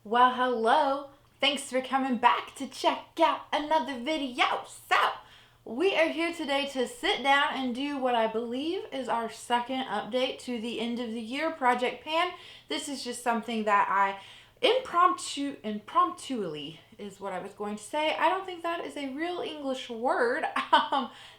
Well, hello. Thanks for coming back to check out another video. So, we are here today to sit down and do what I believe is our second update to the end of the year Project Pan. This is just something that I impromptually is what I was going to say. I don't think that is a real English word.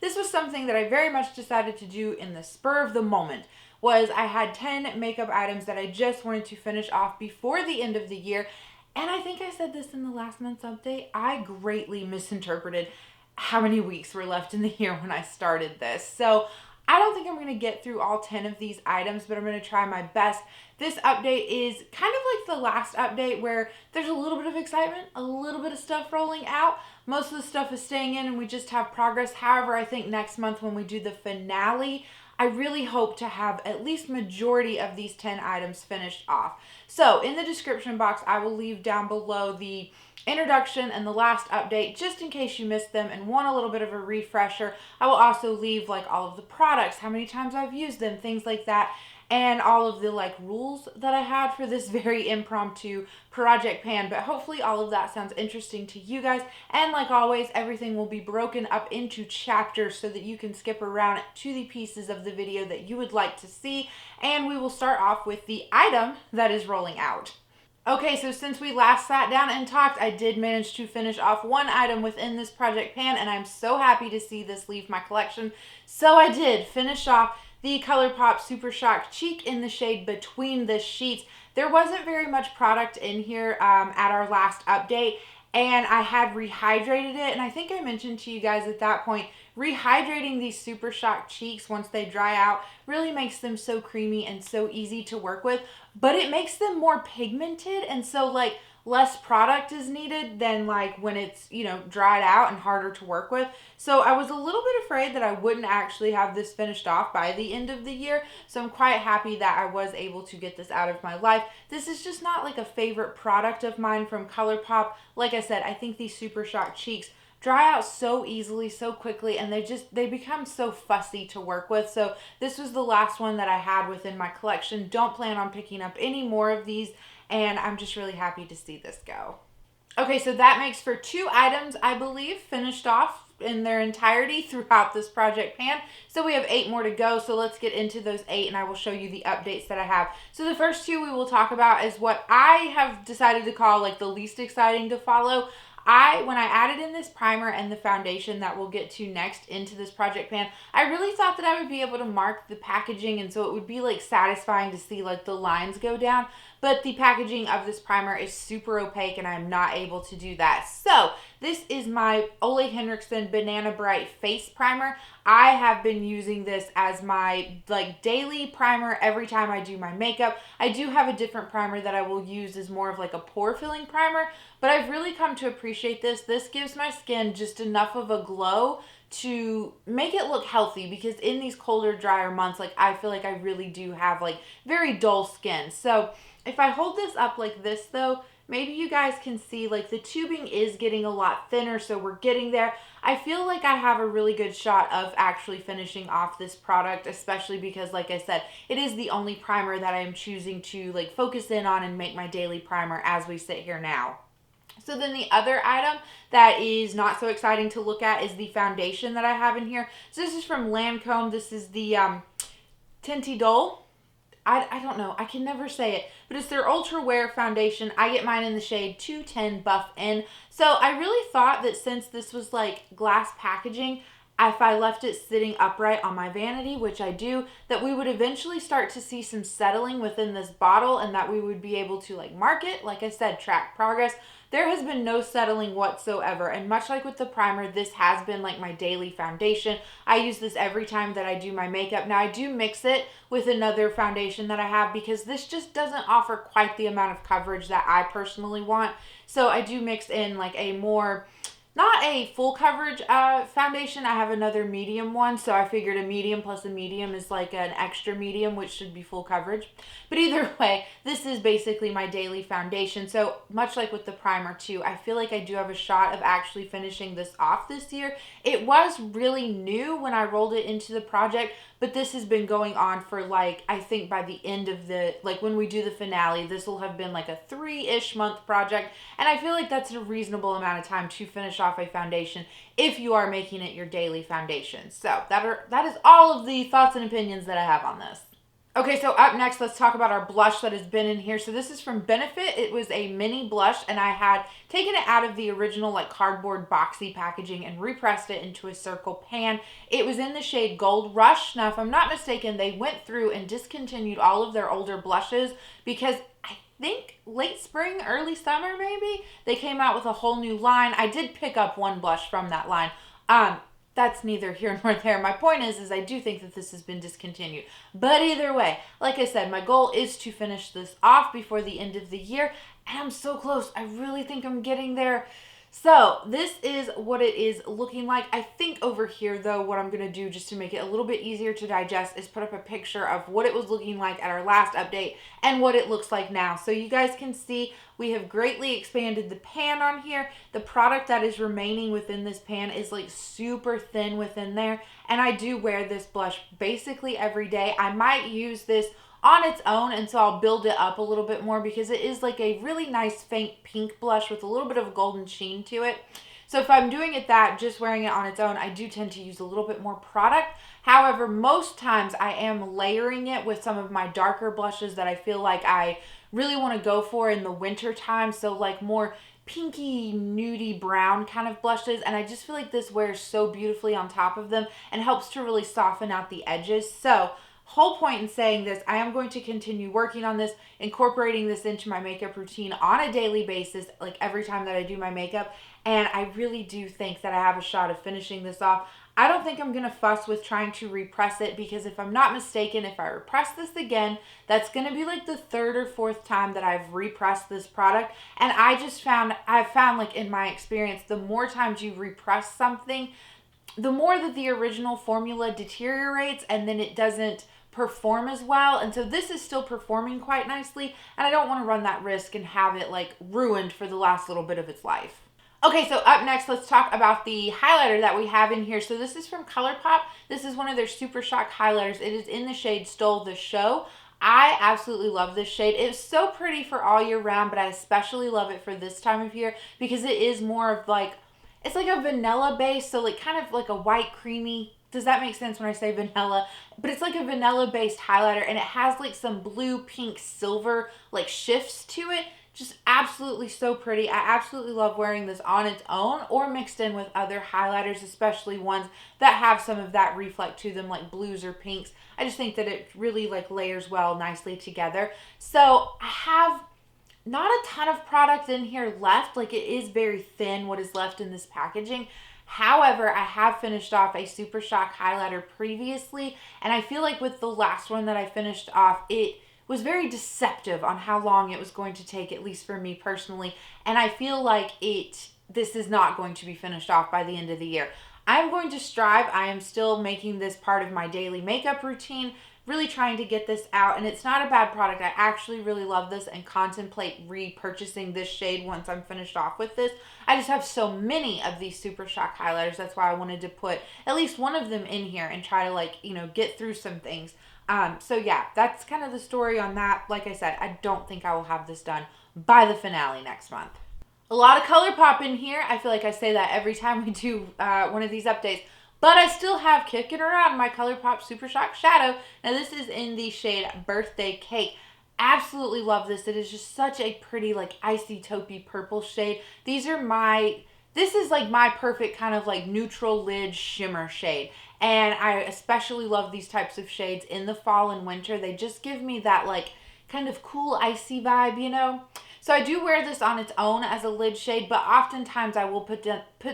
This was something that I very much decided to do in the spur of the moment. I had 10 makeup items that I just wanted to finish off before the end of the year. And I think I said this in the last month's update. I greatly misinterpreted how many weeks were left in the year when I started this. So I don't think I'm going to get through all 10 of these items, but I'm going to try my best. This update is kind of like the last update where there's a little bit of excitement, a little bit of stuff rolling out. Most of the stuff is staying in and we just have progress. However, I think next month when we do the finale, I really hope to have at least majority of these 10 items finished off. So in the description box, I will leave down below the introduction and the last update just in case you missed them and want a little bit of a refresher. I will also leave like all of the products, how many times I've used them, things like that, and all of the like rules that I had for this very impromptu Project Pan. But hopefully all of that sounds interesting to you guys. And like always, everything will be broken up into chapters so that you can skip around to the pieces of the video that you would like to see. And we will start off with the item that is rolling out. Okay, so since we last sat down and talked, I did manage to finish off one item within this Project Pan, and I'm so happy to see this leave my collection. So I did finish off the ColourPop Supershock Cheek in the shade Between the Sheets. There wasn't very much product in here at our last update, and I had rehydrated it, and I think I mentioned to you guys at that point, rehydrating these Supershock cheeks once they dry out really makes them so creamy and so easy to work with, but it makes them more pigmented, and so like less product is needed than like when it's, you know, dried out and harder to work with. So I was a little bit afraid that I wouldn't actually have this finished off by the end of the year. So I'm quite happy that I was able to get this out of my life. This is just not like a favorite product of mine from ColourPop. Like I said, I think these Supershock cheeks dry out so easily, so quickly, and they become so fussy to work with. So this was the last one that I had within my collection. Don't plan on picking up any more of these, and I'm just really happy to see this go. Okay, so that makes for 2 items, I believe, finished off in their entirety throughout this Project Pan. So we have 8 more to go, so let's get into those 8 and I will show you the updates that I have. So the first 2 we will talk about is what I have decided to call like the least exciting to follow. When I added in this primer and the foundation that we'll get to next into this Project Pan, I really thought that I would be able to mark the packaging, and so it would be like satisfying to see like the lines go down. But the packaging of this primer is super opaque and I'm not able to do that. So this is my Ole Henriksen Banana Bright Face Primer. I have been using this as my like daily primer every time I do my makeup. I do have a different primer that I will use as more of like a pore filling primer, but I've really come to appreciate this. This gives my skin just enough of a glow to make it look healthy, because in these colder, drier months, like I feel like I really do have like very dull skin. So if I hold this up like this though, maybe you guys can see like the tubing is getting a lot thinner, so we're getting there. I feel like I have a really good shot of actually finishing off this product, especially because like I said, it is the only primer that I am choosing to like focus in on and make my daily primer as we sit here now. So then the other item that is not so exciting to look at is the foundation that I have in here. So this is from Lancôme. This is the Teint Idôle. I don't know. I can never say it. But it's their Ultra Wear foundation. I get mine in the shade 210 Buff N. So I really thought that since this was like glass packaging, if I left it sitting upright on my vanity, which I do, that we would eventually start to see some settling within this bottle and that we would be able to like mark it. Like I said, track progress. There has been no settling whatsoever, and much like with the primer, this has been like my daily foundation. I use this every time that I do my makeup. Now I do mix it with another foundation that I have because this just doesn't offer quite the amount of coverage that I personally want. So I do mix in like a more, not a full coverage foundation. I have another medium one, so I figured a medium plus a medium is like an extra medium, which should be full coverage. But either way, this is basically my daily foundation. So much like with the primer too, I feel like I do have a shot of actually finishing this off this year. It was really new when I rolled it into the project, but this has been going on for like, I think by the end of the, like when we do the finale, this will have been like a 3-ish month project. And I feel like that's a reasonable amount of time to finish off a foundation if you are making it your daily foundation. So that is all of the thoughts and opinions that I have on this. Okay, so up next, let's talk about our blush that has been in here. So this is from Benefit. It was a mini blush, and I had taken it out of the original like cardboard boxy packaging and repressed it into a circle pan. It was in the shade Gold Rush. Now, if I'm not mistaken, they went through and discontinued all of their older blushes because I think late spring, early summer maybe, they came out with a whole new line. I did pick up one blush from that line. That's neither here nor there. My point is I do think that this has been discontinued. But either way, like I said, my goal is to finish this off before the end of the year. And I'm so close. I really think I'm getting there. So this is what it is looking like. I think over here, though, what I'm going to do just to make it a little bit easier to digest is put up a picture of what it was looking like at our last update and what it looks like now. So you guys can see we have greatly expanded the pan on here. The product that is remaining within this pan is like super thin within there. And I do wear this blush basically every day. I might use this on its own, and so I'll build it up a little bit more because it is like a really nice faint pink blush with a little bit of a golden sheen to it. So if I'm doing it just wearing it on its own, I do tend to use a little bit more product. However, most times I am layering it with some of my darker blushes that I feel like I really want to go for in the winter time. So like more pinky, nudie brown kind of blushes, and I just feel like this wears so beautifully on top of them and helps to really soften out the edges. So whole point in saying this, I am going to continue working on this, incorporating this into my makeup routine on a daily basis, like every time that I do my makeup, and I really do think that I have a shot of finishing this off. I don't think I'm going to fuss with trying to repress it because if I'm not mistaken, if I repress this again, that's going to be like the 3rd or 4th time that I've repressed this product, and I've found like in my experience, the more times you repress something, the more that the original formula deteriorates and then it doesn't perform as well. And so this is still performing quite nicely, and I don't want to run that risk and have it like ruined for the last little bit of its life. Okay, so up next, let's talk about the highlighter that we have in here. So this is from ColourPop. This is one of their Supershock highlighters. It is in the shade Stole the Show. I absolutely love this shade. It's so pretty for all year round, but I especially love it for this time of year because it is more of like, it's like a vanilla base, so like kind of like a white creamy. Does that make sense when I say vanilla? But it's like a vanilla based highlighter, and it has like some blue, pink, silver like shifts to it. Just absolutely so pretty. I absolutely love wearing this on its own or mixed in with other highlighters, especially ones that have some of that reflect to them like blues or pinks. I just think that it really like layers well nicely together. So I have not a ton of product in here left. Like it is very thin what is left in this packaging. However, I have finished off a Supershock highlighter previously, and I feel like with the last one that I finished off, it was very deceptive on how long it was going to take, at least for me personally, and I feel like this is not going to be finished off by the end of the year. I'm going to strive. I am still making this part of my daily makeup routine, really trying to get this out, and it's not a bad product. I actually really love this and contemplate repurchasing this shade once I'm finished off with this. I just have so many of these Supershock highlighters. That's why I wanted to put at least one of them in here and try to like, get through some things. So yeah, that's kind of the story on that. Like I said, I don't think I will have this done by the finale next month. A lot of ColourPop in here. I feel like I say that every time we do one of these updates. But I still have kicking around my ColourPop Supershock Shadow. Now this is in the shade Birthday Cake. Absolutely love this. It is just such a pretty like icy taupey purple shade. This is like my perfect kind of like neutral lid shimmer shade. And I especially love these types of shades in the fall and winter. They just give me that like kind of cool icy vibe, So I do wear this on its own as a lid shade, but oftentimes I will put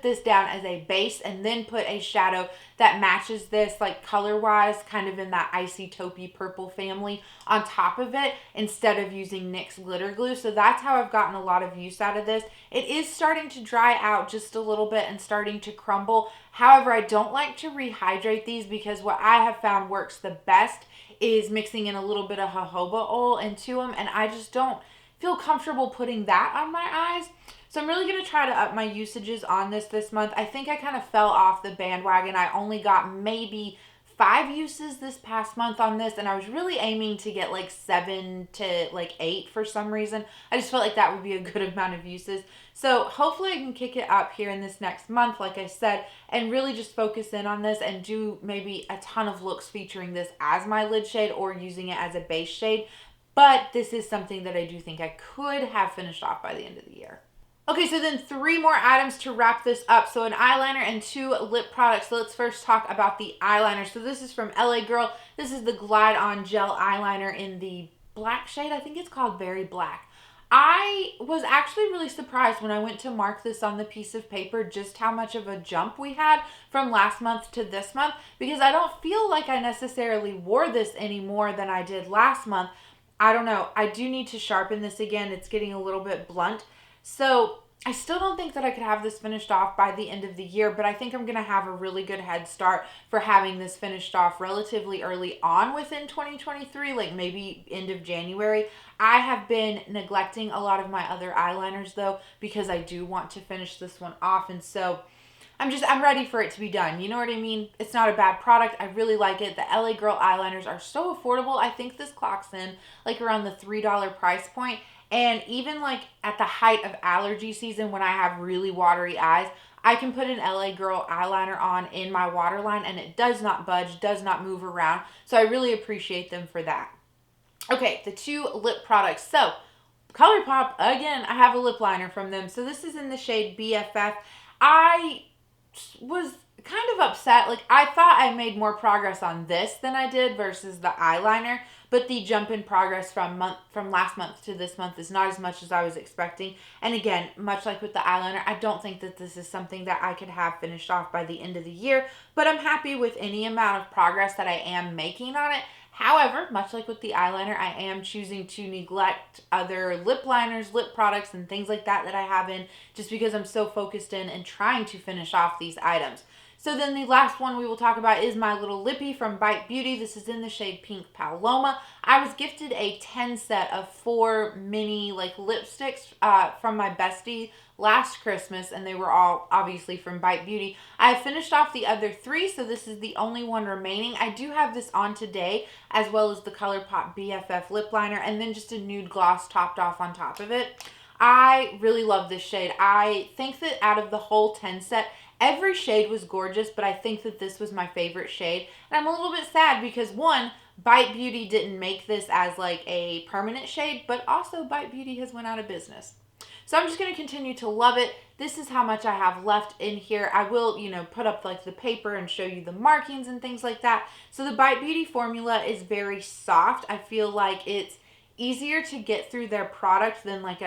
this down as a base and then put a shadow that matches this, like color-wise, kind of in that icy taupey purple family on top of it, instead of using NYX glitter glue. So that's how I've gotten a lot of use out of this. It is starting to dry out just a little bit and starting to crumble. However, I don't like to rehydrate these because what I have found works the best is mixing in a little bit of jojoba oil into them, and I just don't feel comfortable putting that on my eyes. So I'm really going to try to up my usages on this month. I think I kind of fell off the bandwagon. I only got maybe 5 uses this past month on this, and I was really aiming to get like 7 to like 8 for some reason. I just felt like that would be a good amount of uses. So hopefully I can kick it up here in this next month, like I said, and really just focus in on this and do maybe a ton of looks featuring this as my lid shade or using it as a base shade. But this is something that I do think I could have finished off by the end of the year. Okay, so then 3 more items to wrap this up. So an eyeliner and 2 lip products. So let's first talk about the eyeliner. So this is from LA Girl. This is the Glide On Gel Eyeliner in the black shade. I think it's called Berry Black. I was actually really surprised when I went to mark this on the piece of paper just how much of a jump we had from last month to this month, because I don't feel like I necessarily wore this any more than I did last month. I don't know. I do need to sharpen this again. It's getting a little bit blunt. So I still don't think that I could have this finished off by the end of the year, but I think I'm going to have a really good head start for having this finished off relatively early on within 2023, like maybe end of January. I have been neglecting a lot of my other eyeliners though, because I do want to finish this one off. And so I'm ready for it to be done. You know what I mean? It's not a bad product. I really like it. The LA Girl eyeliners are so affordable. I think this clocks in like around the $3 price point. And even like at the height of allergy season when I have really watery eyes, I can put an LA Girl eyeliner on in my waterline and it does not budge, does not move around. So I really appreciate them for that. Okay, the 2 lip products. So ColourPop, again, I have a lip liner from them. So this is in the shade BFF. I was kind of upset. Like, I thought I made more progress on this than I did versus the eyeliner, but the jump in progress from last month to this month is not as much as I was expecting. And again, much like with the eyeliner, I don't think that this is something that I could have finished off by the end of the year, but I'm happy with any amount of progress that I am making on it. However, much like with the eyeliner, I am choosing to neglect other lip liners, lip products, and things like that I have in, just because I'm so focused in and trying to finish off these items. So then the last one we will talk about is my little lippy from Bite Beauty. This is in the shade Pink Paloma. I was gifted a 10 set of 4 mini like lipsticks from my bestie last Christmas, and they were all obviously from Bite Beauty. I have finished off the other 3, so this is the only one remaining. I do have this on today, as well as the ColourPop BFF lip liner, and then just a nude gloss topped off on top of it. I really love this shade. I think that out of the whole 10 set, every shade was gorgeous, but I think that this was my favorite shade. And I'm a little bit sad because, one, Bite Beauty didn't make this as like a permanent shade, but also Bite Beauty has went out of business. So I'm just going to continue to love it. This is how much I have left in here. I will, put up like the paper and show you the markings and things like that. So the Bite Beauty formula is very soft. I feel like it's easier to get through their product than like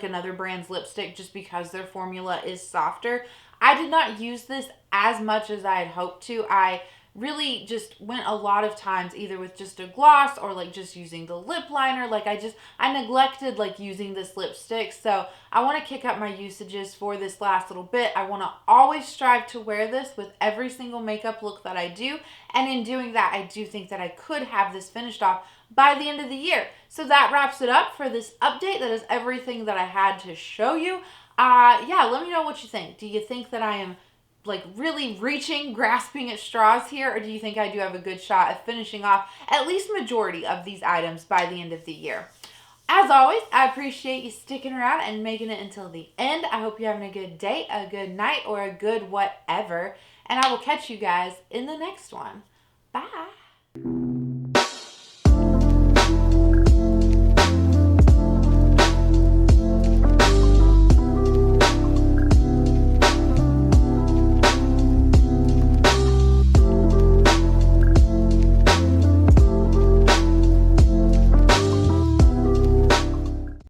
another brand's lipstick, just because their formula is softer. I did not use this as much as I had hoped to. I really just went a lot of times either with just a gloss or like just using the lip liner. Like I neglected like using this lipstick. So I want to kick up my usages for this last little bit. I want to always strive to wear this with every single makeup look that I do. And in doing that, I do think that I could have this finished off by the end of the year. So that wraps it up for this update. That is everything that I had to show you. Yeah, let me know what you think. Do you think that I am like really grasping at straws here, or do you think I do have a good shot of finishing off at least majority of these items by the end of the year? As always, I appreciate you sticking around and making it until the end. I hope you're having a good day, a good night, or a good whatever, and I will catch you guys in the next one. Bye!